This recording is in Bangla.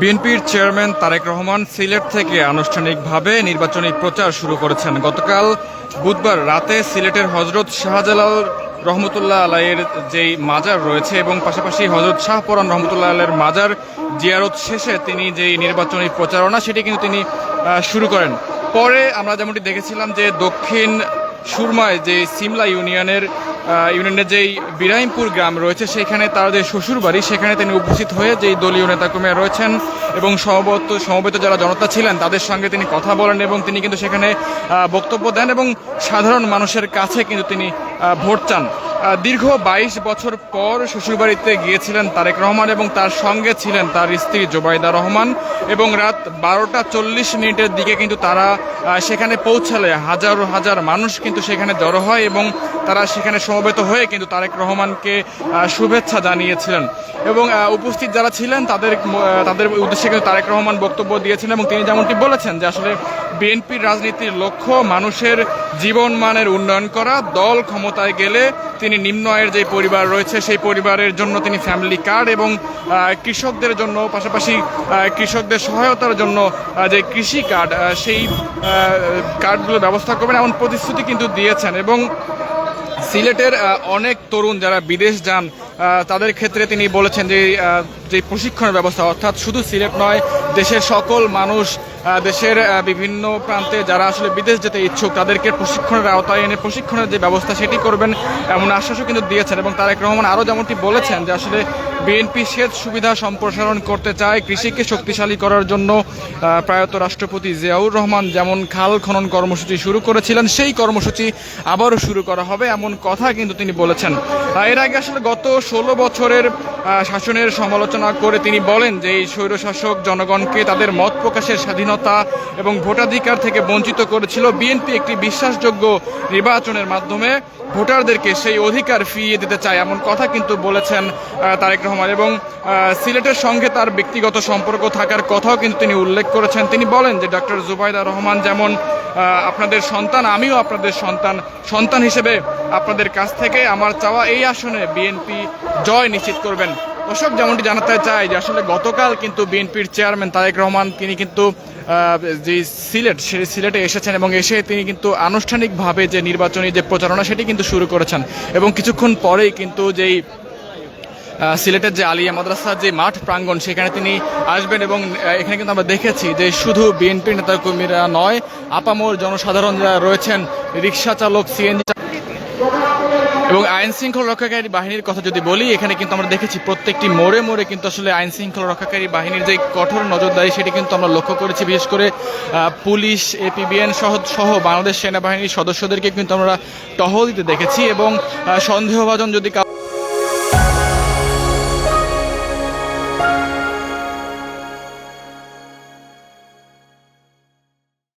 বিএনপির চেয়ারম্যান তারেক রহমান সিলেট থেকে আনুষ্ঠানিকভাবে নির্বাচনী প্রচার শুরু করেছেন। গতকাল বুধবার রাতে সিলেটের হজরত শাহজালাল রহমতুল্লাহ আলাইয়ের যেই মাজার রয়েছে এবং পাশাপাশি হজরত শাহপরান রহমতুল্লাহ আলাইয়ের মাজার জিয়ারত শেষে তিনি যেই নির্বাচনী প্রচারণা সেটি কিন্তু তিনি শুরু করেন। পরে আমরা যেমনটি দেখেছিলাম যে দক্ষিণ সুরমায় যে সিমলা ইউনিয়নের যেই বিরাইমপুর গ্রাম রয়েছে সেখানে তার যে শ্বশুর বাড়ি সেখানে তিনি উপস্থিত হয়ে যেই দলীয় নেতাকর্মীরা রয়েছেন এবং সমবেত যারা জনতা ছিলেন তাদের সঙ্গে তিনি কথা বলেন এবং তিনি কিন্তু সেখানে বক্তব্য দেন এবং সাধারণ মানুষের কাছে কিন্তু তিনি ভোট চান। দীর্ঘ ২২ বছর পর শ্বশুরবাড়িতে গিয়েছিলেন তারেক রহমান এবং তার সঙ্গে ছিলেন তার স্ত্রী জোবাইদা রহমান এবং রাত ১২টা ৪০ দিকে কিন্তু তারা সেখানে পৌঁছালে হাজার হাজার মানুষ কিন্তু সেখানে জড়ো হয় এবং তারা সেখানে সমবেত হয়ে কিন্তু তারেক রহমানকে শুভেচ্ছা জানিয়েছিলেন এবং উপস্থিত যারা ছিলেন তাদের উদ্দেশ্যে কিন্তু তারেক রহমান বক্তব্য দিয়েছিলেন এবং তিনি যেমনটি বলেছেন যে আসলে বিএনপির রাজনীতির লক্ষ্য মানুষের জীবনমানের উন্নয়ন করা, দল ক্ষমতায় গেলে তিনি নিম্ন আয়ের যে পরিবার রয়েছে সেই পরিবারের জন্য তিনি ফ্যামিলি কার্ড এবং কৃষকদের জন্য পাশাপাশি কৃষকদের সহায়তার জন্য যে কৃষি কার্ড সেই কার্ডগুলো ব্যবস্থা করবেন এমন প্রতিশ্রুতি কিন্তু দিয়েছেন এবং সিলেটের অনেক তরুণ যারা বিদেশ যান তাদের ক্ষেত্রে তিনি বলেছেন যে প্রশিক্ষণের ব্যবস্থা অর্থাৎ শুধু সিলেট নয় দেশের সকল মানুষ দেশের বিভিন্ন প্রান্তে যারা আসলে বিদেশ যেতে ইচ্ছুক তাদেরকে প্রশিক্ষণের আওতায় এনে প্রশিক্ষণের যে ব্যবস্থা সেটি করবেন এমন আশ্বাসও কিন্তু দিয়েছেন এবং তারেক রহমান আরও যেমনটি বলেছেন যে আসলে বিএনপি সেচ সুবিধা সম্প্রসারণ করতে চায়, কৃষিকে শক্তিশালী করার জন্য প্রয়াত রাষ্ট্রপতি জিয়াউর রহমান যেমন খাল খনন কর্মসূচি শুরু করেছিলেন সেই কর্মসূচি আবারও শুরু করা হবে এমন কথা কিন্তু তিনি বলেছেন। এর আগে আসলে গত ১৬ বছরের শাসনের সমালোচনা করে তিনি বলেন যে এই স্বৈরশাসক জনগণকে তাদের মত প্রকাশের স্বাধীনতা এবং ভোটাধিকার থেকে বঞ্চিত করেছিল। বিএনপি একটি বিশ্বাসযোগ্য নির্বাচনের মাধ্যমে ভোটারদেরকে সেই অধিকার ফিরিয়ে দিতে চায় এমন কথা কিন্তু বলেছেন তারেক রহমান এবং সিলেটের সঙ্গে তার ব্যক্তিগত সম্পর্ক থাকার কথাও কিন্তু তিনি উল্লেখ করেছেন। তিনি বলেন যে ডক্টর জুবাইদা রহমান যেমন আপনাদের সন্তান, আমিও আপনাদের সন্তান হিসেবে আপনাদের কাছ থেকে আমার চাওয়া এই আসনে বিএনপি জয় নিশ্চিত করবেন। দর্শক যেমনটি জানাতে চাই যে আসলে গতকাল কিন্তু বিএনপির চেয়ারম্যান তারেক রহমান তিনি কিন্তু যে সিলেটে এসেছেন এবং এসে তিনি কিন্তু আনুষ্ঠানিকভাবে যে নির্বাচনী যে প্রচারণা সেটি কিন্তু শুরু করেছেন এবং কিছুক্ষণ পরেই কিন্তু যেই সিলেটের যে আলিয়া মাদ্রাসার যে মাঠ প্রাঙ্গণ সেখানে তিনি আসবেন এবং এখানে কিন্তু আমরা দেখেছি যে শুধু বিএনপির নেতাকর্মীরা নয় আপামর জনসাধারণ যারা রয়েছেন রিক্সা চালক, সিএনজি এবং আইন শৃঙ্খলা রক্ষাকারী বাহিনীর কথা যদি বলি এখানে কিন্তু আমরা দেখেছি প্রত্যেকটি মোড়ে মোড়ে কিন্তু আসলে আইন শৃঙ্খলা রক্ষাকারী বাহিনীর যে কঠোর নজরদারি সেটি কিন্তু আমরা লক্ষ্য করেছি। বিশেষ করে পুলিশ, এপিবিএন সহ বাংলাদেশ সেনাবাহিনীর সদস্যদেরকে কিন্তু আমরা টহল দিতে দেখেছি এবং সন্দেহভাজন যদি